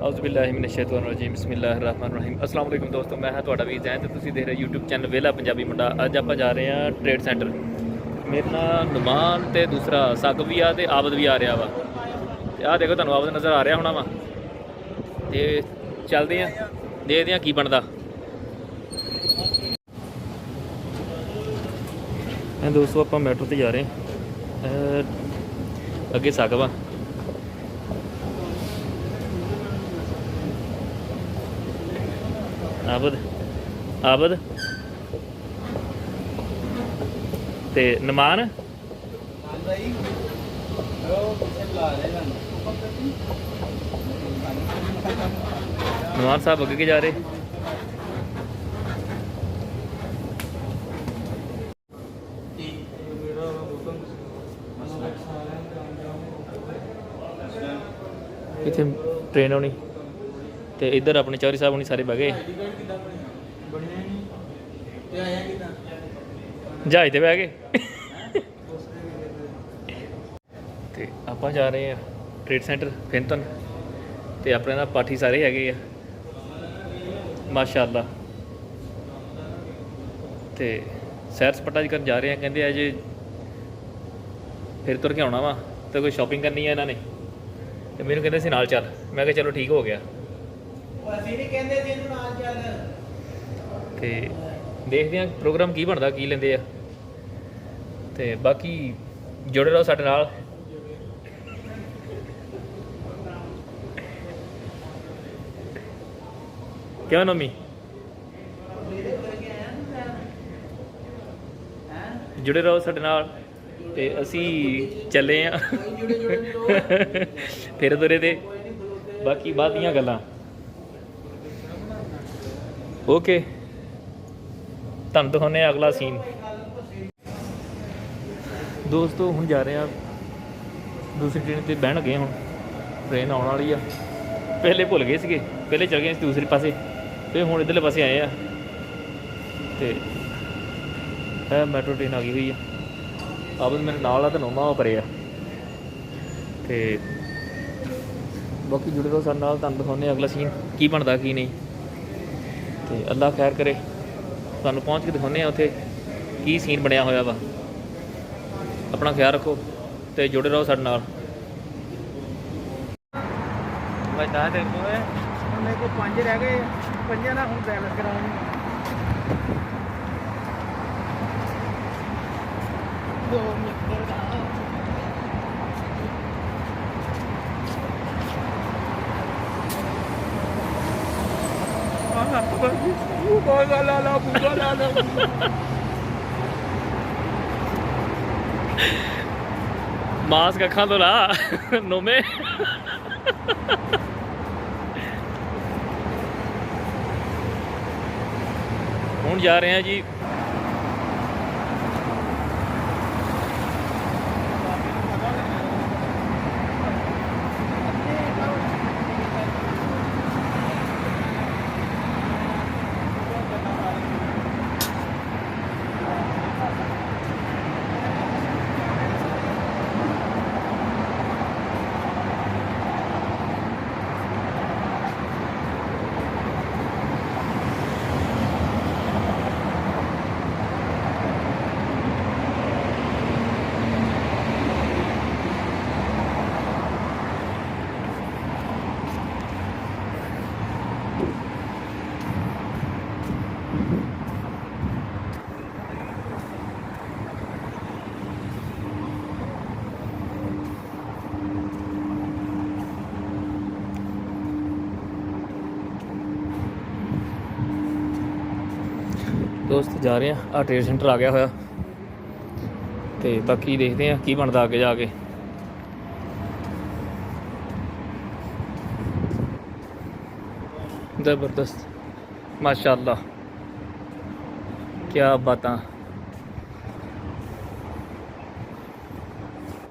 औज़ुबिल्लाहिमिनश्शैतानिर्रजीम बिस्मिल्लाहिर्रहमानिर्रहीम। अस्सलाम वालेकुम दोस्तों, मैं ਤੁਹਾਡਾ ਵੀ ਜ਼ੈਨ ਤੇ ਤੁਸੀਂ ਦੇਖ ਰਹੇ YouTube ਚੈਨਲ ਵੇਲਾ ਪੰਜਾਬੀ ਮੁੰਡਾ। ਅੱਜ ਆਪਾਂ ਜਾ ਰਹੇ ਹਾਂ ਟ੍ਰੇਡ ਸੈਂਟਰ। ਮੇਰੇ ਨਾਲ ਨੁਮਾਨ ਤੇ ਦੂਸਰਾ ਸੱਗ ਵੀ ਆ ਤੇ ਆਬਦ ਵੀ ਆ ਰਿਹਾ ਵਾ। ਤੇ ਆਹ ਦੇਖੋ ਤੁਹਾਨੂੰ ਆਬਦ ਨਜ਼ਰ ਆ ਰਿਹਾ ਹੋਣਾ ਵਾ। ਤੇ ਚੱਲਦੇ ਆ, ਦੇਖਦੇ ਆ ਕੀ ਬਣਦਾ। ਦੋਸਤੋ ਆਪਾਂ ਮੈਟਰੋ ਤੇ ਜਾ ਰਹੇ ਹਾਂ। ਅੱਗੇ ਸੱਗ ਵਾ। आबद ते नमान नमान साहब अगे के जा रहे। इत्थे ट्रेन आनी ते इधर अपने चौधरी साहब होनी सारे बह गए। जहाज ते बह गए। ते आप जा रहे हैं ट्रेड सेंटर फिंटन ते अपने ना पाठी सारे है माशाअल्लाह। ते सैर सपाटा कर जा रहे हैं, कहते अजे फिर तुर के आना वा तो कोई शॉपिंग करनी है इन्होंने। तो मैंने कहते नाल चल, मैं कहा चलो ठीक हो गया। ते देखते हैं प्रोग्राम की बनता की लेंदे आ। ते बाकी जुड़े रहो साडे नाल। क्यों नमी जुड़े रहो साडे नाल। ते असी चले आ फिर तुरे ते बाकी बाद दियां गल्लां। ओके तुहानूं दिखाने अगला सीन। दोस्तों हुण जा रहे हैं दूसरी ट्रेन ते बहन गए। हुण ट्रेन आने वाली आ। पहले भुल गए सीगे, पहले चल गए दूसरे पासे, फिर हुण इधरले पासे आए आ। ते मैट्रो ट्रेन आ गई हुई है। अब मेरे नाल आ ते नोमा परे आ। ते बाकी जुड़े रहो साडे नाल, तुहानूं दिखाने अगला सीन की बनता की नहीं। तो अल्लाह खैर करे, तुहानूं पहुँच के दिखाने उत्थे की सीन बनया होया वा। अपना ख्याल रखो तो जुड़े रहो साडे नाल। मेरे को 5 रह गए, 5 ना हुण बैलेंस कराऊंगी। मास्क अखा तो ला नोमे। हुण जा रहे हैं जी दोस्त जा रहे हैं। आ ट्रेड सेंटर आ गया होया। तो बाकी देखते हैं की बनता आगे जाके। ज़बरदस्त माशाअल्लाह, क्या बातां।